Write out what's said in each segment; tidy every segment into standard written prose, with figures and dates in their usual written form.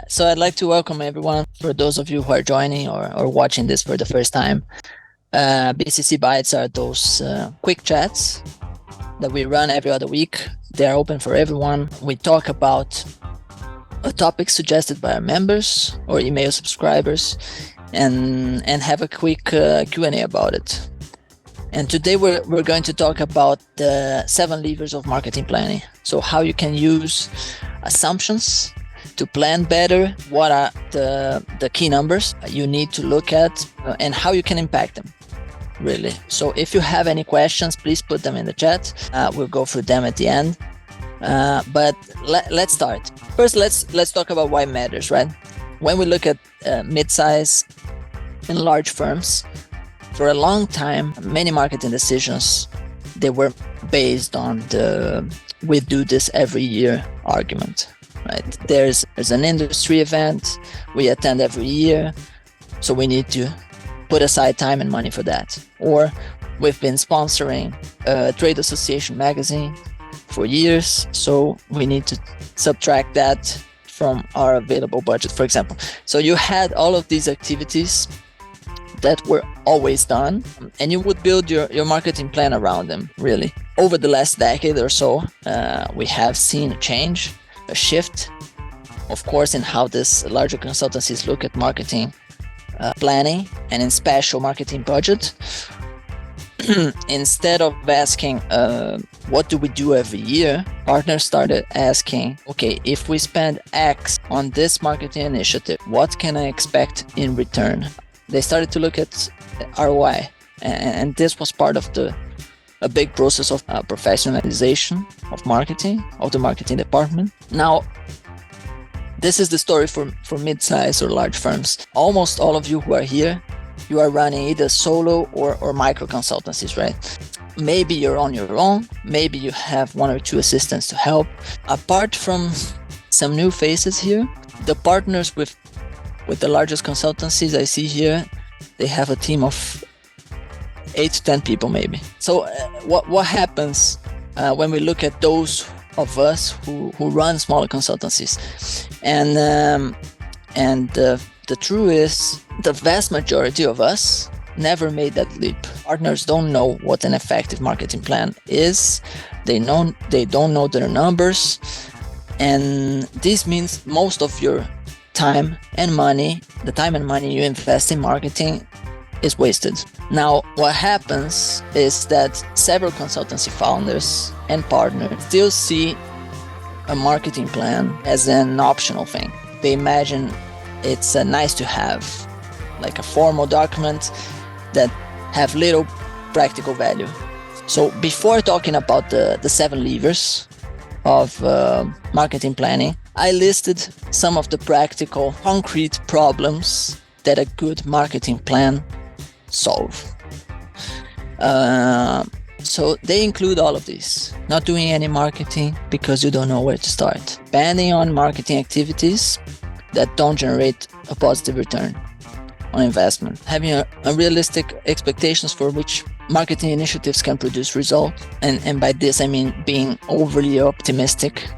So I'd like to welcome everyone for those of you who are joining or watching this for the first time. BCC Bites are those quick chats that we run every other week. They're open for everyone. We talk about a topic suggested by our members or email subscribers and have a quick Q&A about it. And today we're going to talk about the 7 levers of marketing planning. So how you can use assumptions to plan better, what are the key numbers you need to look at, and how you can impact them, really. So if you have any questions, please put them in the chat. We'll go through them at the end. But let's start. First, let's talk about why it matters, right? When we look at mid-size and large firms, for a long time, many marketing decisions, they were based on the "we do this every year" argument. Right? There's an industry event we attend every year, so we need to put aside time and money for that. Or we've been sponsoring a trade association magazine for years, so we need to subtract that from our available budget, for example. So you had all of these activities that were always done, and you would build your marketing plan around them, really. Over the last decade or so, we have seen a change, a shift, of course, in how this larger consultancies look at marketing planning and in special marketing budget. Instead of asking what do we do every year, partners started asking, okay, if we spend X on this marketing initiative, what can I expect in return? They started to look at ROI, and this was part of a big process of professionalization of marketing, of the marketing department. Now, this is the story for mid-size or large firms. Almost all of you who are here, you are running either solo or micro consultancies, right? Maybe you're on your own, maybe you have 1 or 2 assistants to help. Apart from some new faces here, the partners with the largest consultancies I see here, they have a team of 8 to 10 people maybe. So what happens when we look at those of us who run smaller consultancies? And the truth is, the vast majority of us never made that leap. Partners don't know what an effective marketing plan is. They don't know their numbers, and this means most of your time and money, the time and money you invest in marketing, is wasted. Now, what happens is that several consultancy founders and partners still see a marketing plan as an optional thing. They imagine it's nice to have, like a formal document that have little practical value. So before talking about the 7 levers of marketing planning, I listed some of the practical, concrete problems that a good marketing plan solve. So they include all of these. Not doing any marketing because you don't know where to start. Banning on marketing activities that don't generate a positive return on investment. Having unrealistic expectations for which marketing initiatives can produce results. And by this I mean being overly optimistic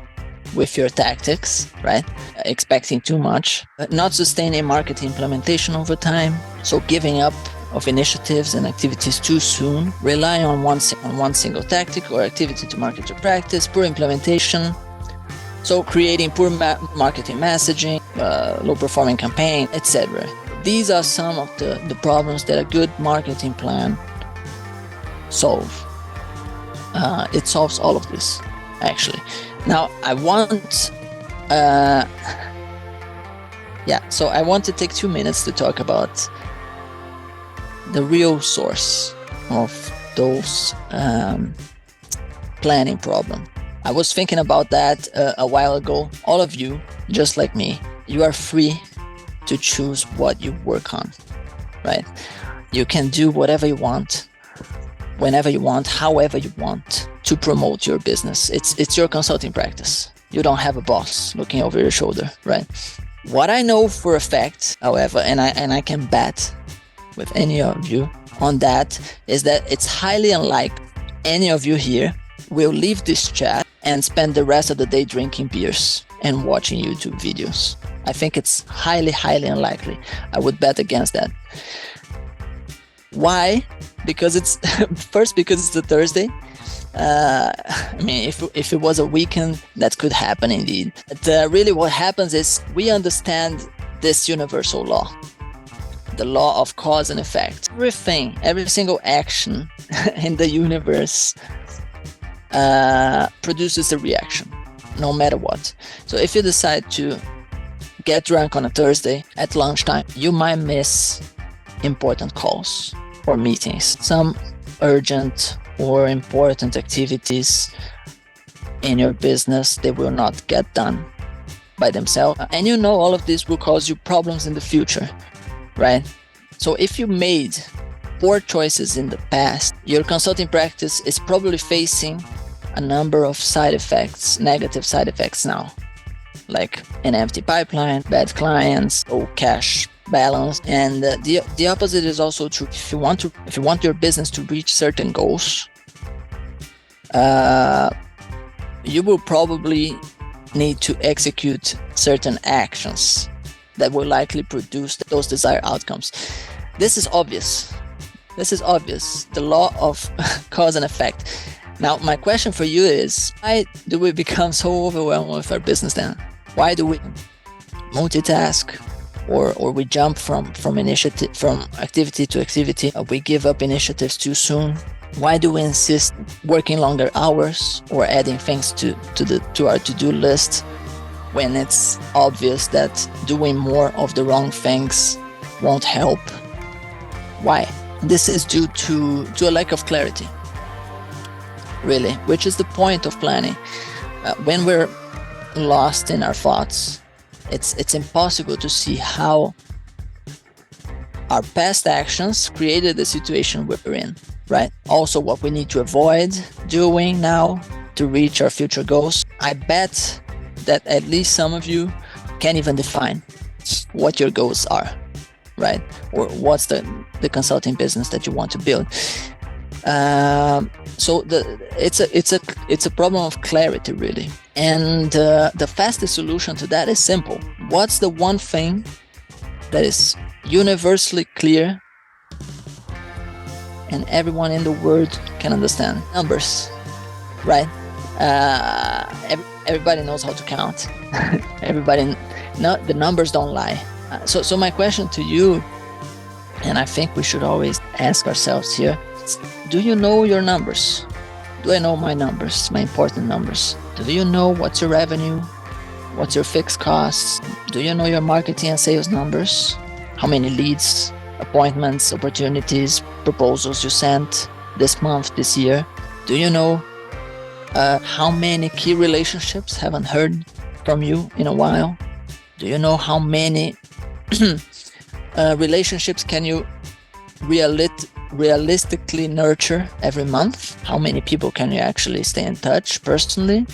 with your tactics, right? Expecting too much. Not sustaining marketing implementation over time. So giving up of initiatives and activities too soon, relying on one single tactic or activity to market your practice, poor implementation, so creating poor marketing messaging, low performing campaign, etc. These are some of the problems that a good marketing plan solve. It solves all of this, actually. Now, I want to take 2 minutes to talk about the real source of those planning problem. I was thinking about that a while ago. All of you, just like me, you are free to choose what you work on, right? You can do whatever you want, whenever you want, however you want to promote your business. It's your consulting practice. You don't have a boss looking over your shoulder, right? What I know for a fact, however, and I can bet with any of you on that, is that it's highly unlikely any of you here will leave this chat and spend the rest of the day drinking beers and watching YouTube videos. I think it's highly, highly unlikely. I would bet against that. Why? Because it's first, because it's a Thursday. I mean, if it was a weekend, that could happen indeed. But really what happens is we understand this universal law, the law of cause and effect. Everything, every single action in the universe produces a reaction, no matter what. So if you decide to get drunk on a Thursday at lunchtime, you might miss important calls or meetings, some urgent or important activities in your business. They will not get done by themselves. And you know all of this will cause you problems in the future, right? So if you made poor choices in the past, your consulting practice is probably facing a number of side effects, negative side effects now, like an empty pipeline, bad clients, low cash balance. And the opposite is also true. If you want your business to reach certain goals, you will probably need to execute certain actions that will likely produce those desired outcomes. This is obvious. The law of cause and effect. Now, my question for you is, why do we become so overwhelmed with our business then? Why do we multitask, or we jump from activity to activity? We give up initiatives too soon. Why do we insist working longer hours or adding things to our to-do list when it's obvious that doing more of the wrong things won't help? Why? This is due to a lack of clarity, really, which is the point of planning. When we're lost in our thoughts, it's impossible to see how our past actions created the situation we're in, right? Also, what we need to avoid doing now to reach our future goals. I bet that at least some of you can't even define what your goals are, right? Or what's the consulting business that you want to build. So it's a problem of clarity, really. And the fastest solution to that is simple. What's the one thing that is universally clear and everyone in the world can understand? Numbers, right? Everybody knows how to count. The numbers don't lie. So my question to you, and I think we should always ask ourselves here, do you know your numbers? Do I know my numbers, my important numbers? Do you know what's your revenue? What's your fixed costs? Do you know your marketing and sales numbers? How many leads, appointments, opportunities, proposals you sent this month, this year? Do you know how many key relationships haven't heard from you in a while? Do you know how many relationships can you realistically nurture every month? How many people can you actually stay in touch personally?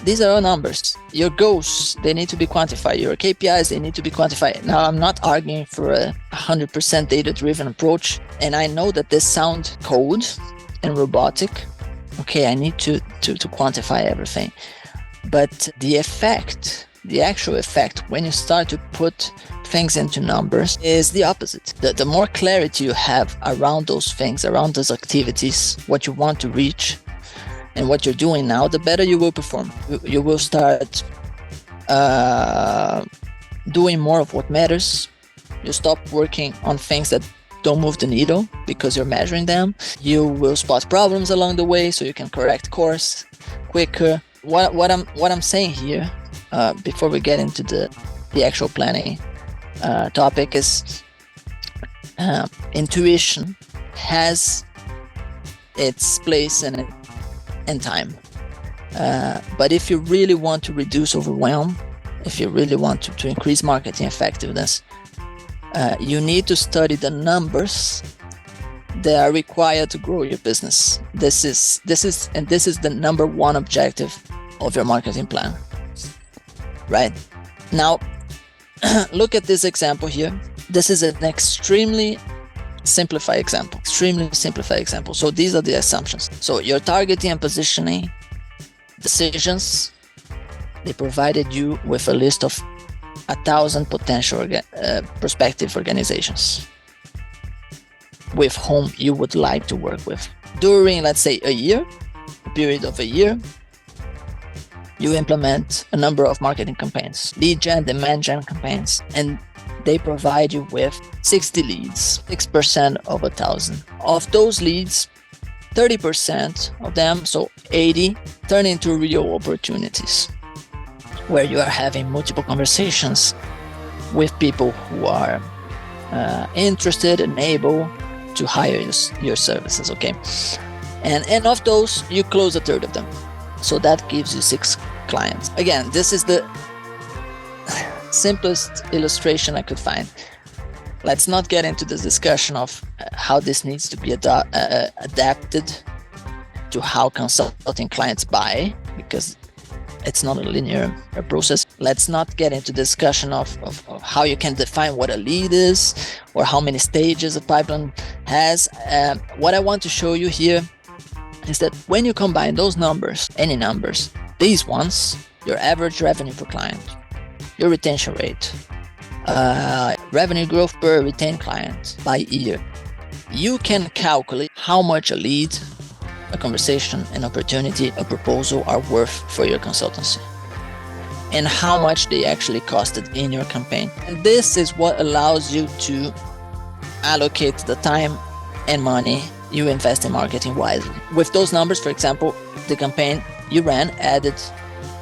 These are all numbers. Your goals, they need to be quantified. Your KPIs, they need to be quantified. Now, I'm not arguing for a 100% data-driven approach, and I know that this sounds cold and robotic. Okay, I need to quantify everything. But the actual effect, when you start to put things into numbers, is the opposite. The more clarity you have around those things, around those activities, what you want to reach and what you're doing now, the better you will perform. You will start doing more of what matters. You stop working on things that don't move the needle because you're measuring them. You will spot problems along the way so you can correct course quicker. What I'm saying here, before we get into the actual planning topic, is intuition has its place in time. But if you really want to reduce overwhelm, if you really want to increase marketing effectiveness, you need to study the numbers that are required to grow your business. This is the number one objective of your marketing plan. Right? Now, look at this example here. This is an extremely simplified example. So these are the assumptions. So your targeting and positioning decisions they provided you with a list of 1,000 potential prospective organizations with whom you would like to work with. During, let's say, a period of a year, you implement a number of marketing campaigns, lead gen, demand gen campaigns, and they provide you with 60 leads, 6% of 1,000. Of those leads, 30% of them, so 80, turn into real opportunities where you are having multiple conversations with people who are interested and able to hire your services, okay? And of those, you close a third of them. So that gives you 6 clients. Again, this is the simplest illustration I could find. Let's not get into this discussion of how this needs to be adapted to how consulting clients buy, because it's not a linear process. Let's not get into discussion of how you can define what a lead is or how many stages a pipeline has. What I want to show you here is that when you combine those numbers, any numbers, these ones, your average revenue per client, your retention rate, revenue growth per retained client by year, you can calculate how much a lead, a conversation, an opportunity, a proposal are worth for your consultancy and how much they actually costed in your campaign. And this is what allows you to allocate the time and money you invest in marketing wisely. With those numbers, for example, the campaign you ran added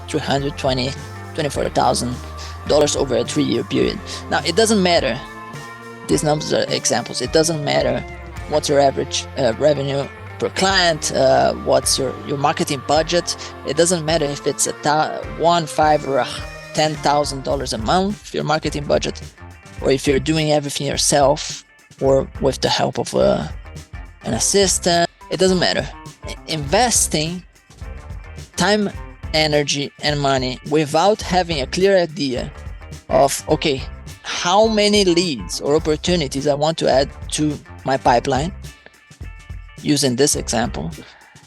$24,000 over a 3-year period. Now, it doesn't matter. These numbers are examples. It doesn't matter what's your average revenue per client, what's your marketing budget. It doesn't matter if it's $1,500 or $10,000 a month, your marketing budget, or if you're doing everything yourself or with the help of an assistant. It doesn't matter. Investing time, energy, and money without having a clear idea of, okay, how many leads or opportunities I want to add to my pipeline, using this example,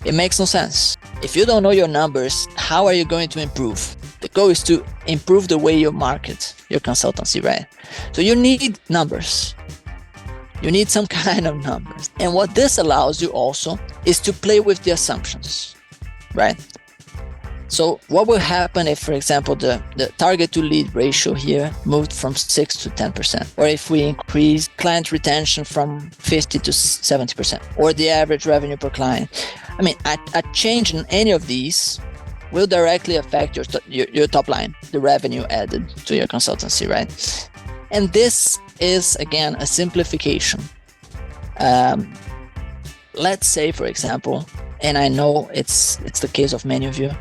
it makes no sense. If you don't know your numbers, how are you going to improve? The goal is to improve the way you market your consultancy, right? So you need numbers. You need some kind of numbers. And what this allows you also is to play with the assumptions, right? So what will happen if, for example, the target to lead ratio here moved from 6 to 10%, or if we increase client retention from 50 to 70%, or the average revenue per client? I mean, a change in any of these will directly affect your top line, the revenue added to your consultancy, right? And this is, again, a simplification. Let's say, for example, and I know it's the case of many of you,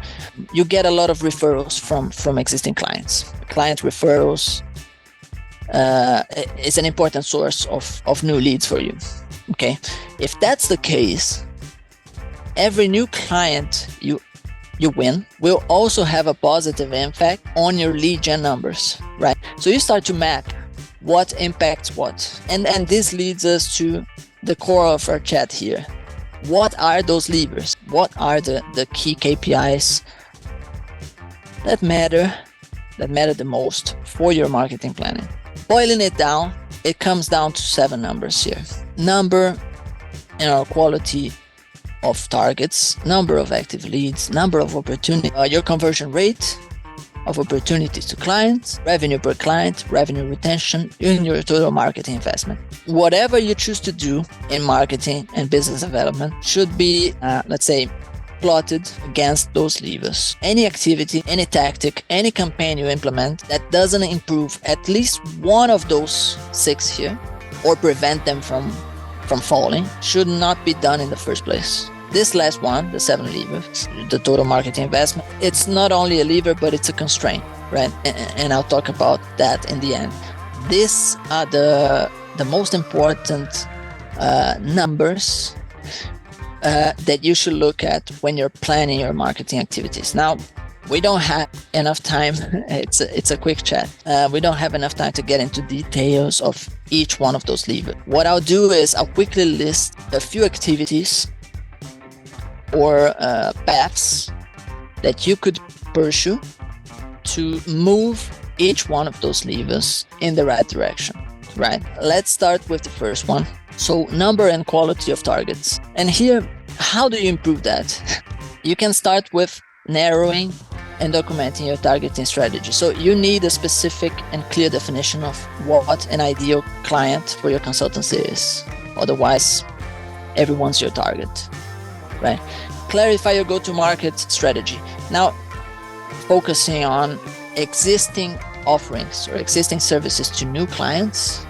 you get a lot of referrals from existing clients. Client referrals is an important source of new leads for you, okay? If that's the case, every new client you win will also have a positive impact on your lead gen numbers, right? So you start to map what impacts what. And this leads us to the core of our chat here. What are those levers? What are the key KPIs that matter the most for your marketing planning? Boiling it down, it comes down to 7 numbers here. Number and our quality of targets, number of active leads, number of opportunities, your conversion rate of opportunities to clients, revenue per client, revenue retention, and your total marketing investment. Whatever you choose to do in marketing and business development should be, let's say, plotted against those levers. Any activity, any tactic, any campaign you implement that doesn't improve at least one of those 6 here, or prevent them from falling, should not be done in the first place. This last one, the 7 levers, the total marketing investment, it's not only a lever, but it's a constraint, right? And I'll talk about that in the end. These are the most important numbers that you should look at when you're planning your marketing activities. Now, we don't have enough time. It's a quick chat. We don't have enough time to get into details of each one of those levers. What I'll do is I'll quickly list a few activities or paths that you could pursue to move each one of those levers in the right direction, right? Let's start with the first one. So number and quality of targets. And here, how do you improve that? You can start with narrowing and documenting your targeting strategy. So you need a specific and clear definition of what an ideal client for your consultancy is. Otherwise, everyone's your target, right? Clarify your go-to-market strategy. Now, focusing on existing offerings or existing services to new clients.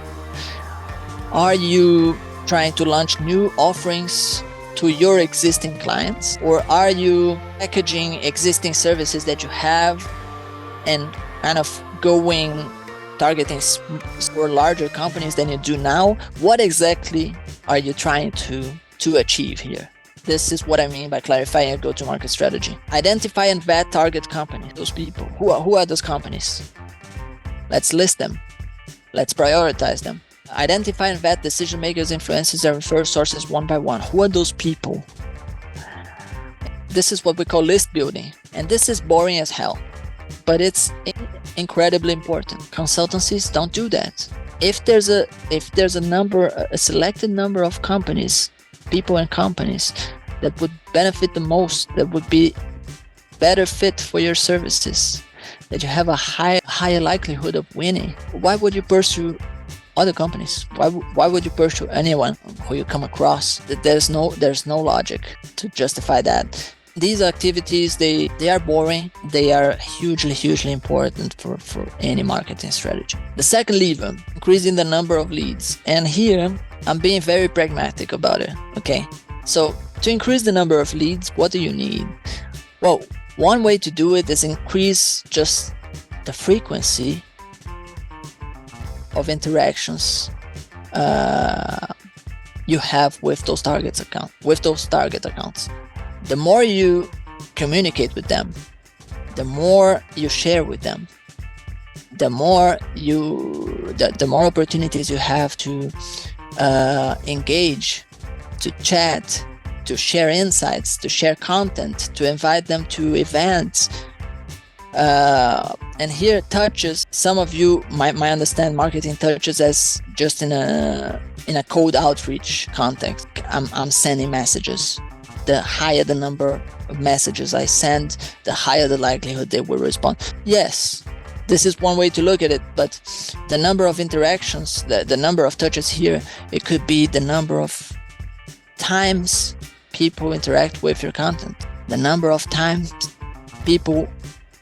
Are you trying to launch new offerings to your existing clients, or are you packaging existing services that you have and kind of targeting for larger companies than you do now? What exactly are you trying to achieve here? This is what I mean by clarifying a go-to-market strategy. Identify and vet target companies, those people. Who are those companies? Let's list them. Let's prioritize them. Identify and vet decision makers, influencers, and refer sources one by one. Who are those people? This is what we call list building. And this is boring as hell, but it's incredibly important. Consultancies don't do that. If there's a selected number of companies, people and companies that would benefit the most, that would be better fit for your services, that you have a higher likelihood of winning, why would you pursue other companies? Why would you pursue anyone who you come across? There's no logic to justify that. These activities, they are boring. They are hugely important for any marketing strategy. The second lever, increasing the number of leads. And here, I'm being very pragmatic about it, okay? So to increase the number of leads, what do you need? Well, one way to do it is increase just the frequency of interactions you have with those target accounts. The more you communicate with them, the more you share with them, the more opportunities you have to engage, to chat, to share insights, to share content, to invite them to events. And here touches, some of you might understand marketing touches as just in a cold outreach context. I'm sending messages. The higher the number of messages I send, the higher the likelihood they will respond. Yes, this is one way to look at it, but the number of interactions, the number of touches here, it could be the number of times people interact with your content, the number of times people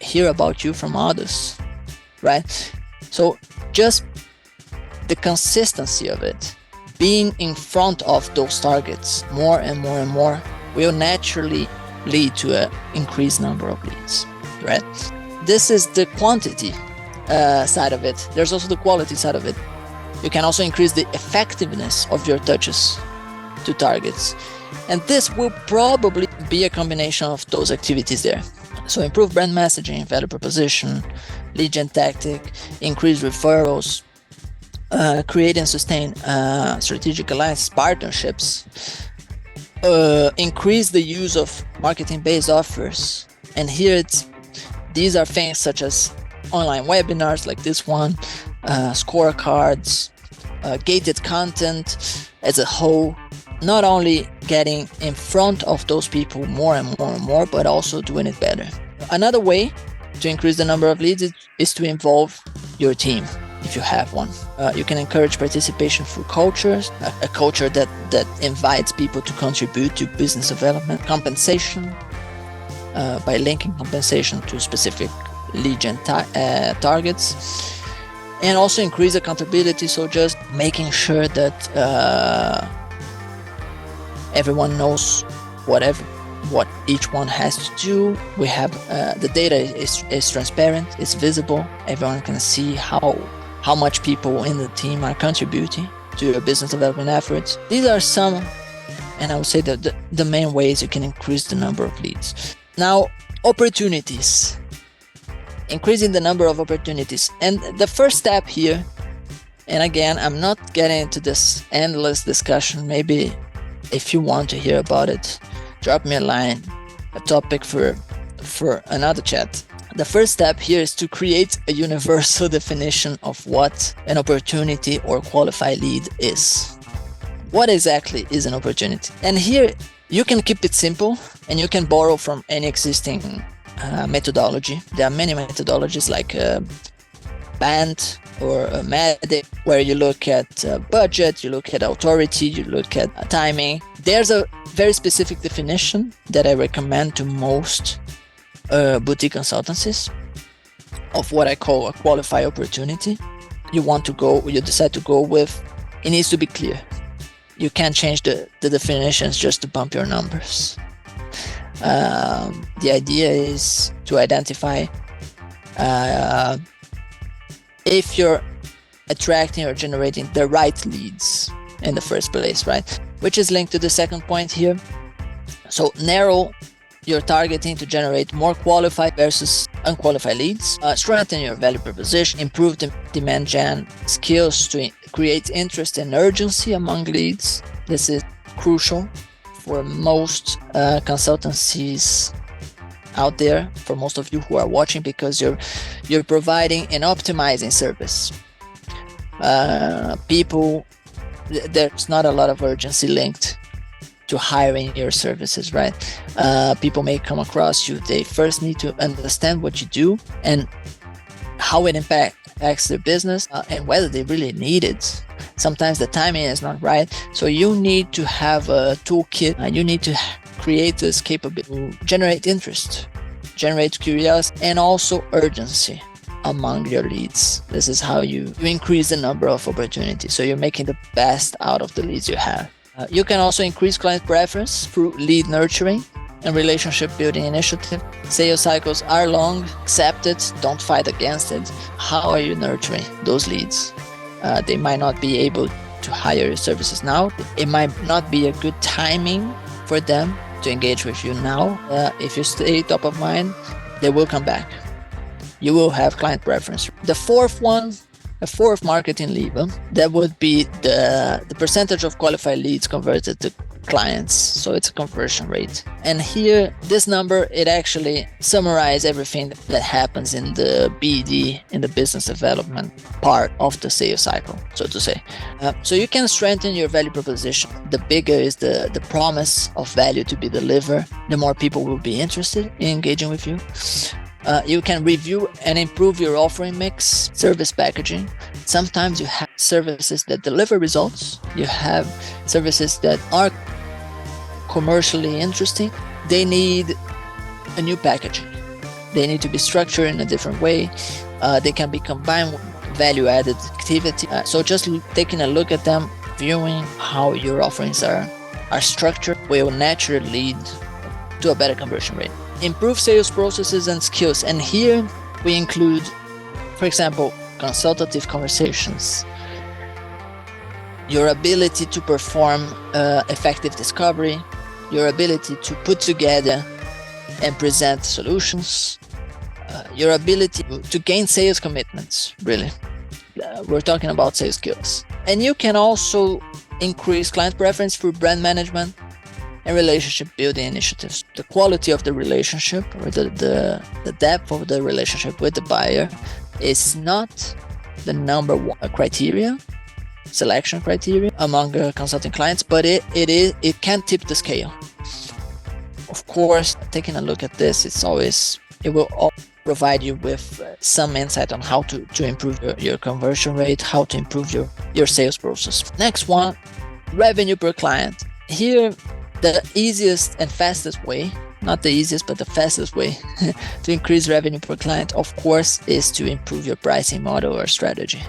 hear about you from others, right? So just the consistency of it, being in front of those targets more and more will naturally lead to an increased number of leads, right? This is the quantity side of it. There's also the quality side of it. You can also increase the effectiveness of your touches to targets. And this will probably be a combination of those activities there. So improve brand messaging, value proposition, lead gen tactic, increase referrals, create and sustain strategic alliance partnerships, increase the use of marketing-based offers. And here these are things such as online webinars like this one, scorecards, gated content as a whole. Not only getting in front of those people more and more, but also doing it better. Another way to increase the number of leads is to involve your team, if you have one. You can encourage participation through cultures, a culture that invites people to contribute to business development, compensation, by linking compensation to specific lead gen targets, and also increase accountability. So just making sure that everyone knows what each one has to do. We have the data is transparent, it's visible. Everyone can see how much people in the team are contributing to your business development efforts. These are some, and I would say that the main ways you can increase the number of leads. Now, opportunities. Increasing the number of opportunities. And the first step here, and again, I'm not getting into this endless discussion. Maybe if you want to hear about it, drop me a line, a topic for another chat. The first step here is to create a universal definition of what an opportunity or qualified lead is. What exactly is an opportunity? And here you can keep it simple and you can borrow from any existing methodology. There are many methodologies like BANT or MEDIC, where you look at budget, you look at authority, you look at timing. There's a very specific definition that I recommend to most boutique consultancies of what I call a qualified opportunity. You decide to go with, it needs to be clear. You can't change the definitions just to bump your numbers. The idea is to identify if you're attracting or generating the right leads in the first place, right? Which is linked to the second point here. So narrow your targeting to generate more qualified versus unqualified leads. Strengthen your value proposition, improve the demand gen skills to create interest and urgency among leads. This is crucial for most consultancies out there, for most of you who are watching, because you're providing an optimizing service. There's not a lot of urgency linked to hiring your services, right? People may come across you. They first need to understand what you do and how it impacts their business and whether they really need it. Sometimes the timing is not right. So you need to have a toolkit. You need to create this capability to generate interest, generate curiosity, and also urgency among your leads. This is how you increase the number of opportunities. So you're making the best out of the leads you have. You can also increase client preference through lead nurturing and relationship building initiative. Sales cycles are long, accept it, don't fight against it. How are you nurturing those leads? They might not be able to hire your services now. It might not be a good timing for them to engage with you now. If you stay top of mind, they will come back. You will have client preference. The fourth marketing lever, that would be the percentage of qualified leads converted to clients. So it's a conversion rate. And here, this number, it actually summarizes everything that happens in the BD, in the business development part of the sales cycle, so to say. So you can strengthen your value proposition. The bigger is the promise of value to be delivered, the more people will be interested in engaging with you. You can review and improve your offering mix, service packaging. Sometimes you have services that deliver results. You have services that are commercially interesting. They need a new packaging. They need to be structured in a different way. They can be combined with value-added activity. So just taking a look at them, viewing how your offerings are structured will naturally lead to a better conversion rate. Improve sales processes and skills. And here we include, for example, consultative conversations, your ability to perform effective discovery, your ability to put together and present solutions, your ability to gain sales commitments, really. We're talking about sales skills. And you can also increase client preference through brand management and relationship building initiatives. The quality of the relationship, or the depth of the relationship with the buyer, is not the number one selection criteria among consulting clients, but it can tip the scale. Of course, taking a look at this, it will provide you with some insight on how to improve your conversion rate, how to improve your sales process. Next one, revenue per client. Here, the easiest and fastest way, not the easiest, but the fastest way to increase revenue per client, of course, is to improve your pricing model or strategy.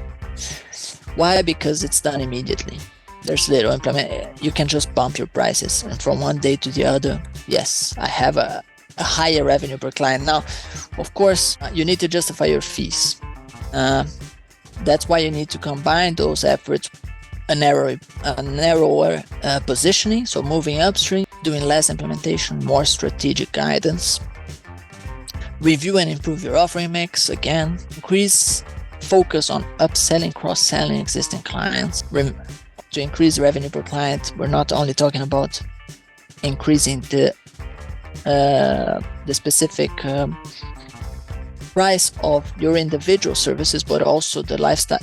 Why? Because it's done immediately. There's little implement. You can just bump your prices, and from one day to the other, yes, I have a higher revenue per client. Now, of course, you need to justify your fees. That's why you need to combine those efforts. A narrower positioning, so moving upstream, doing less implementation, more strategic guidance. Review and improve your offering mix. Again, increase focus on upselling, cross-selling existing clients. To increase revenue per client, we're not only talking about increasing the specific price of your individual services, but also the lifestyle,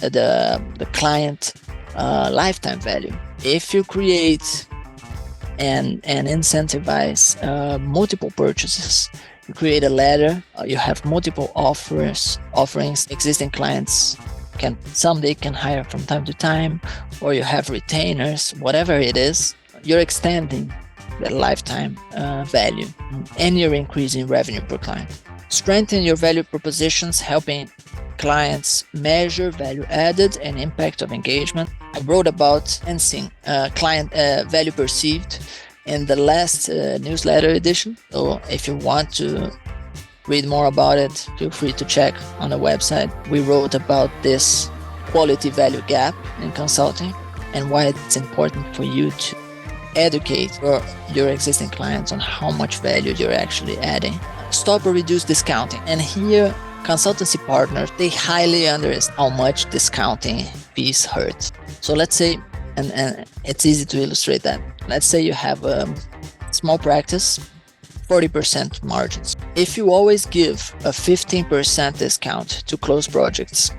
the client lifetime value. If you create and incentivize multiple purchases, you create a ladder, you have multiple offerings, existing clients someday can hire from time to time, or you have retainers, whatever it is, you're extending the lifetime value, and you're increasing revenue per client. Strengthen your value propositions, helping clients measure value added and impact of engagement. I wrote about enhancing client value perceived in the last newsletter edition. So if you want to read more about it, feel free to check on the website. We wrote about this quality value gap in consulting and why it's important for you to educate your existing clients on how much value you're actually adding. Stop or reduce discounting. And here, consultancy partners, they highly underestimate how much discounting fees hurt. So let's say, and it's easy to illustrate that. Let's say you have a small practice, 40% margins. If you always give a 15% discount to close projects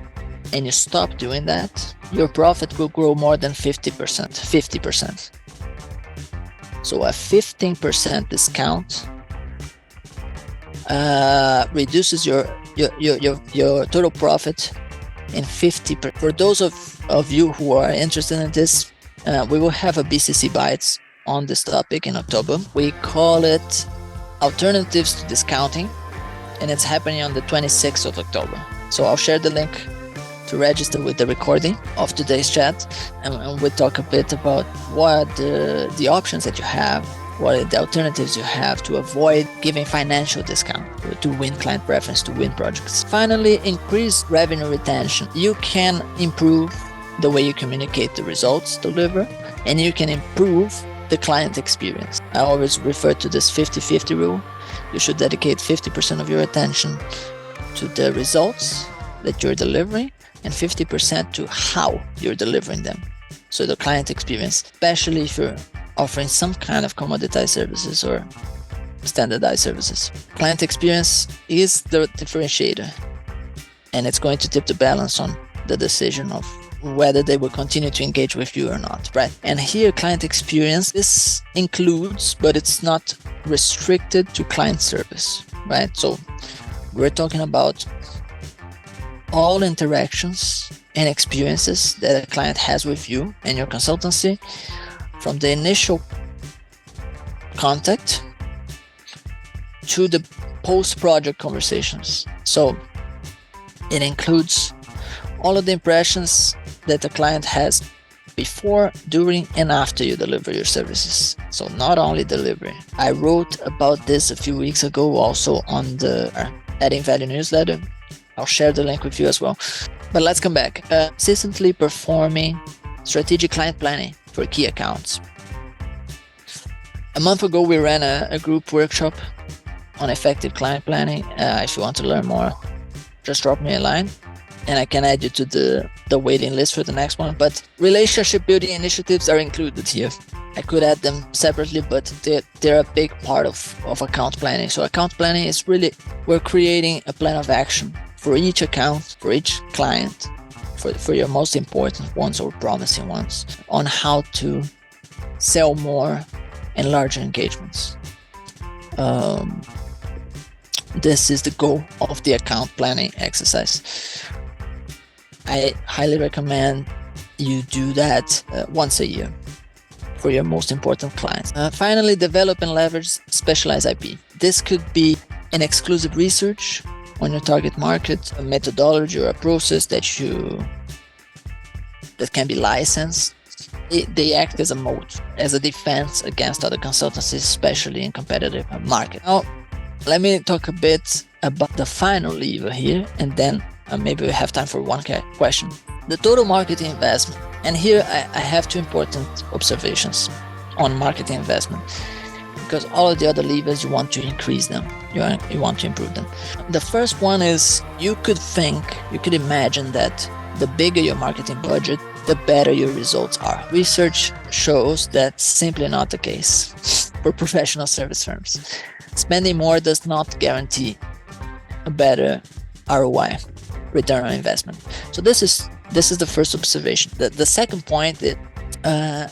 and you stop doing that, your profit will grow more than 50%. So a 15% discount reduces your total profit in 50%. For those of you who are interested in this, we will have a BCC Bites on this topic in October. We call it Alternatives to Discounting, and it's happening on the 26th of October. So I'll share the link to register with the recording of today's chat, and we'll talk a bit about what the options that you have, what are the alternatives you have to avoid giving financial discount to win client preference, to win projects. Finally, increase revenue retention. You can improve the way you communicate the results deliver, and you can improve the client experience. I always refer to this 50-50 rule. You should dedicate 50% of your attention to the results that you're delivering and 50% to how you're delivering them. So the client experience, especially if you're offering some kind of commoditized services or standardized services. Client experience is the differentiator, and it's going to tip the balance on the decision of whether they will continue to engage with you or not, right? And here, client experience, this includes, but it's not restricted to client service, right? So we're talking about all interactions and experiences that a client has with you and your consultancy, from the initial contact to the post-project conversations. So it includes all of the impressions that the client has before, during, and after you deliver your services. So not only delivery. I wrote about this a few weeks ago also on the Adding Value newsletter. I'll share the link with you as well. But let's come back. Consistently performing strategic client planning for key accounts. A month ago, we ran a group workshop on effective client planning. If you want to learn more, just drop me a line and I can add you to the waiting list for the next one. But relationship building initiatives are included here. I could add them separately, but they're a big part of account planning. So account planning is really, we're creating a plan of action for each account, for each client, for your most important ones or promising ones, on how to sell more and larger engagements. This is the goal of the account planning exercise. I highly recommend you do that once a year for your most important clients. Finally, develop and leverage specialized IP. This could be an exclusive research on your target market, a methodology or a process that can be licensed. They act as a moat, as a defense against other consultancies, especially in competitive market. Now, let me talk a bit about the final lever here, and then maybe we have time for one question. The total marketing investment. And here I have two important observations on marketing investment, because all of the other levers, you want to increase them, you want to improve them. The first one is, you could imagine that the bigger your marketing budget, the better your results are. Research shows that's simply not the case for professional service firms. Spending more does not guarantee a better ROI, return on investment. So this is the first observation. The second point is,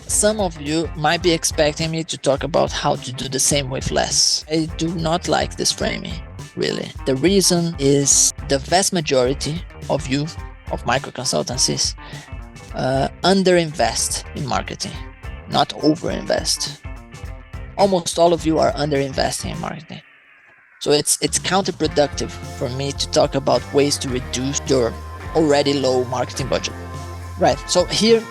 some of you might be expecting me to talk about how to do the same with less. I do not like this framing, really. The reason is the vast majority of you, of micro consultancies, underinvest in marketing, not overinvest. Almost all of you are underinvesting in marketing. So it's counterproductive for me to talk about ways to reduce your already low marketing budget. Right. So here,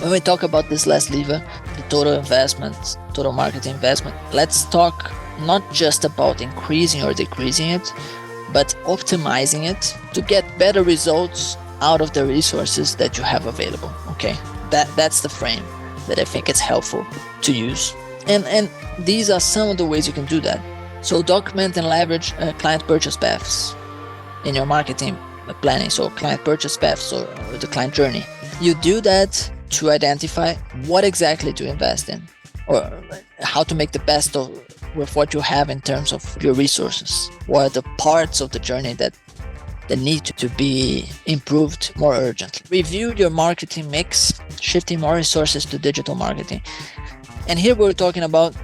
when we talk about this last lever, the total investment, total marketing investment, let's talk not just about increasing or decreasing it, but optimizing it to get better results out of the resources that you have available. Okay, that's the frame that I think it's helpful to use. And these are some of the ways you can do that. So document and leverage client purchase paths in your marketing planning. So client purchase paths or the client journey. You do that to identify what exactly to invest in, or how to make the best of with what you have in terms of your resources. What are the parts of the journey that need to be improved more urgently. Review your marketing mix, shifting more resources to digital marketing. And here we're talking about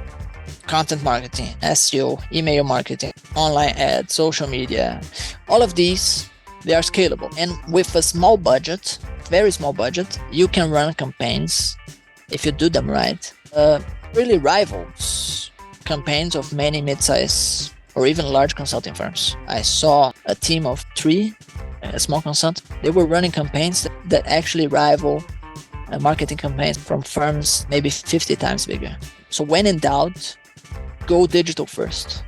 content marketing, SEO, email marketing, online ads, social media. All of these, they are scalable. And with a small budget, very small budget, you can run campaigns, if you do them right, really rivals campaigns of many mid-size or even large consulting firms. I saw a team of 3, a small consultant. They were running campaigns that actually rival marketing campaigns from firms maybe 50 times bigger. So when in doubt, go digital first.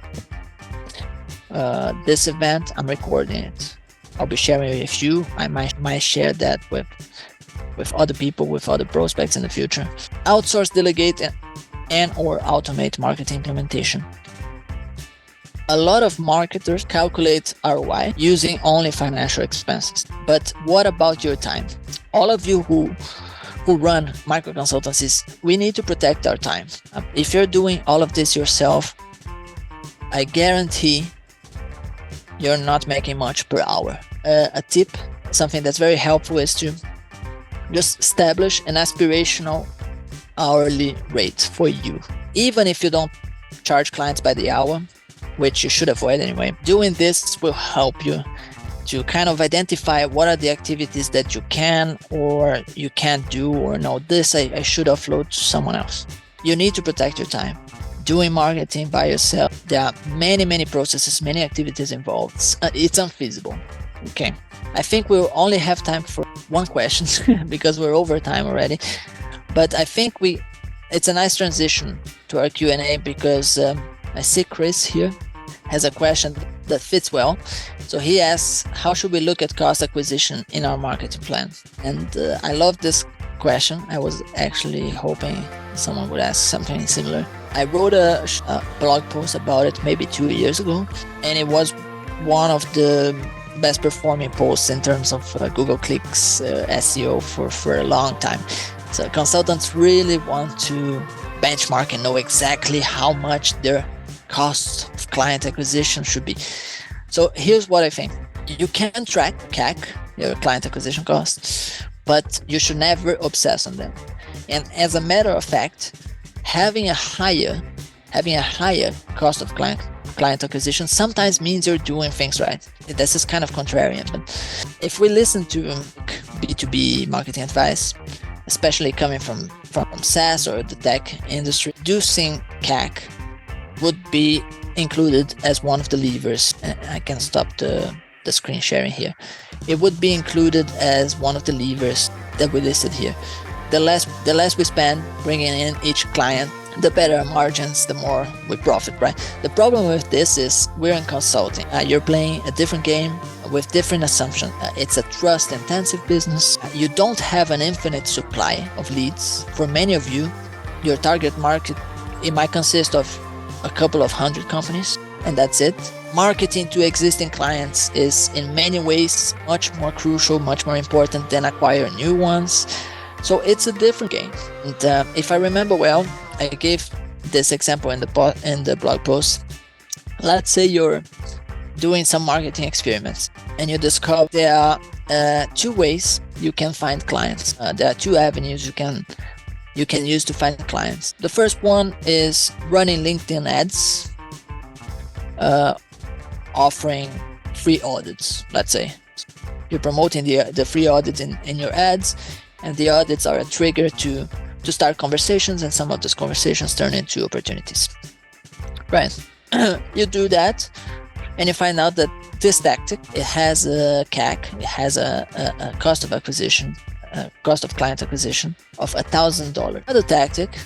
This event, I'm recording it. I'll be sharing it with you. I might share that with other people, with other prospects in the future. Outsource, delegate, and or automate marketing implementation. A lot of marketers calculate ROI using only financial expenses. But what about your time? All of you who run micro consultancies, we need to protect our time. If you're doing all of this yourself, I guarantee you're not making much per hour. A tip, something that's very helpful, is to just establish an aspirational hourly rate for you. Even if you don't charge clients by the hour, which you should avoid anyway, doing this will help you to kind of identify what are the activities that you can or you can't do, or no, this I should offload to someone else. You need to protect your time. Doing marketing by yourself, there are many processes, many activities involved. It's unfeasible. Okay, I think we'll only have time for one question because we're over time already. But I think it's a nice transition to our Q&A, because I see Chris here has a question that fits well. So he asks, how should we look at cost acquisition in our marketing plan? And I love this question. I was actually hoping someone would ask something similar. I wrote a blog post about it maybe 2 years ago, and it was one of the best performing posts in terms of Google clicks, SEO for a long time. So consultants really want to benchmark and know exactly how much their cost of client acquisition should be. So here's what I think. You can track CAC, your client acquisition costs, but you should never obsess on them. And as a matter of fact, having a higher cost of client acquisition sometimes means you're doing things right. This is kind of contrarian, but if we listen to B2B marketing advice, especially coming from SaaS or the tech industry, reducing CAC would be included as one of the levers. I can stop the screen sharing here. It would be included as one of the levers that we listed here. The less we spend bringing in each client, the better our margins, the more we profit, right? The problem with this is we're in consulting. You're playing a different game with different assumptions. It's a trust-intensive business. You don't have an infinite supply of leads. For many of you, your target market, it might consist of a couple of hundred companies, and that's it. Marketing to existing clients is in many ways much more crucial, much more important than acquire new ones. So it's a different game. And if I remember well, I gave this example in the blog post. Let's say you're doing some marketing experiments, and you discover there are two ways you can find clients. There are two avenues you can use to find clients. The first one is running LinkedIn ads, offering free audits. Let's say you're promoting the free audits in your ads, and the audits are a trigger to start conversations, and some of those conversations turn into opportunities. Right. You do that, and you find out that this tactic, it has a CAC, it has a cost of acquisition, cost of client acquisition of $1,000. Another tactic,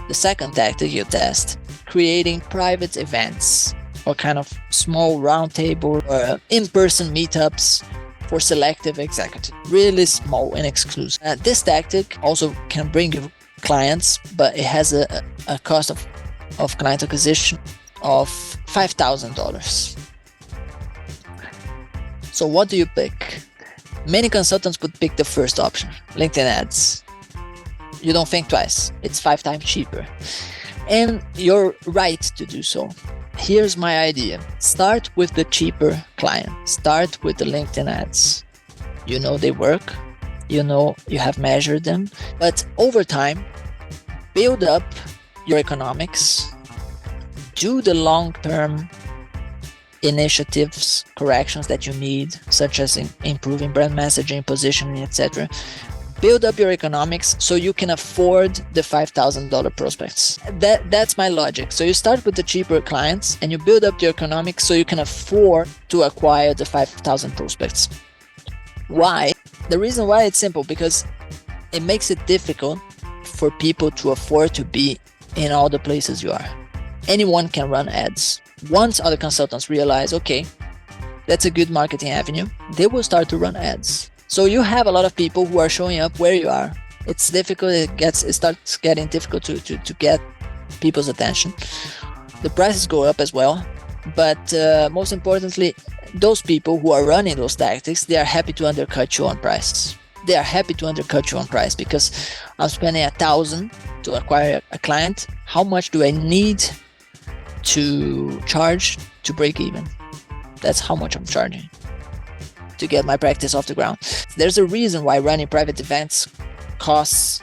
the second tactic you test, creating private events or kind of small roundtable or in-person meetups for selective executives, really small and exclusive. This tactic also can bring you clients, but it has a cost of client acquisition of $5,000. So what do you pick? Many consultants would pick the first option, LinkedIn ads. You don't think twice. It's 5 times cheaper. And you're right to do so. Here's my idea. Start with the cheaper client. Start with the LinkedIn ads. You know they work. You know you have measured them. But over time, build up your economics. Do the long-term initiatives, corrections that you need, such as improving brand messaging, positioning, etc. Build up your economics so you can afford the $5,000 prospects. That's my logic. So you start with the cheaper clients and you build up the economics so you can afford to acquire the 5,000 prospects. Why? The reason why it's simple, because it makes it difficult for people to afford to be in all the places you are. Anyone can run ads. Once other consultants realize, okay, that's a good marketing avenue, they will start to run ads. So you have a lot of people who are showing up where you are. It's difficult. It starts getting difficult to get people's attention. The prices go up as well. But most importantly, those people who are running those tactics, they are happy to undercut you on price. They are happy to undercut you on price because I'm spending $1,000 to acquire a client. How much do I need to charge to break even? That's how much I'm charging to get my practice off the ground. There's a reason why running private events costs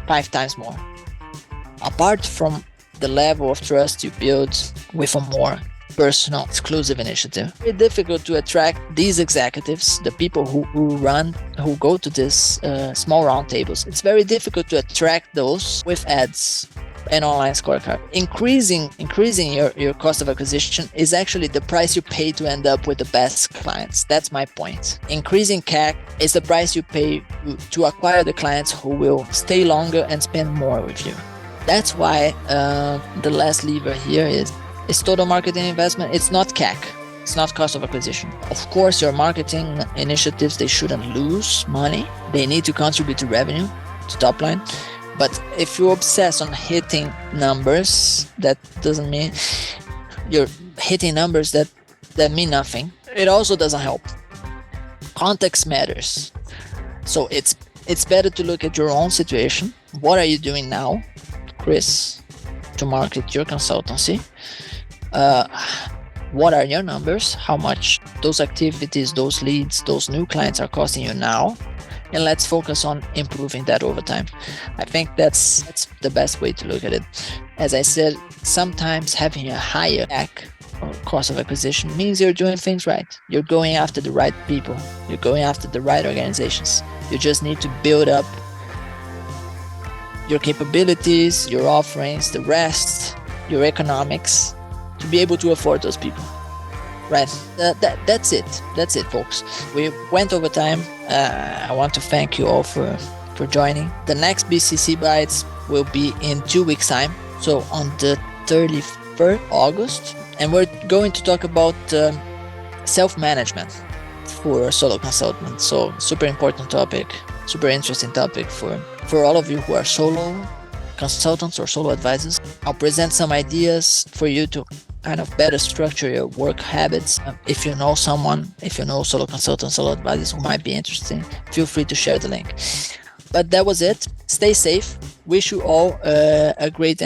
5 times more. Apart from the level of trust you build with a more personal, exclusive initiative, it's very difficult to attract these executives, the people who go to these small roundtables. It's very difficult to attract those with ads and online scorecard. Increasing your cost of acquisition is actually the price you pay to end up with the best clients. That's my point. Increasing CAC is the price you pay to acquire the clients who will stay longer and spend more with you. That's why the last lever here is total marketing investment. It's not CAC. It's not cost of acquisition. Of course, your marketing initiatives, they shouldn't lose money. They need to contribute to revenue, to top line. But if you obsess on hitting numbers, that doesn't mean you're hitting numbers that mean nothing. It also doesn't help. Context matters. So it's better to look at your own situation. What are you doing now, Chris, to market your consultancy? What are your numbers? How much those activities, those leads, those new clients are costing you now? And let's focus on improving that over time. I think that's the best way to look at it. As I said, sometimes having a higher CAC or cost of acquisition means you're doing things right. You're going after the right people. You're going after the right organizations. You just need to build up your capabilities, your offerings, the rest, your economics to be able to afford those people. Right. That's it, folks. We went over time. I want to thank you all for joining. The next BCC Bites will be in 2 weeks' time. So on the 31st August. And we're going to talk about self-management for solo consultants. So super important topic, super interesting topic for all of you who are solo consultants or solo advisors. I'll present some ideas for you to kind of better structure your work habits. If you know someone, if you know solo consultants, solo advisors who might be interesting, feel free to share the link. But that was it. Stay safe. Wish you all a great end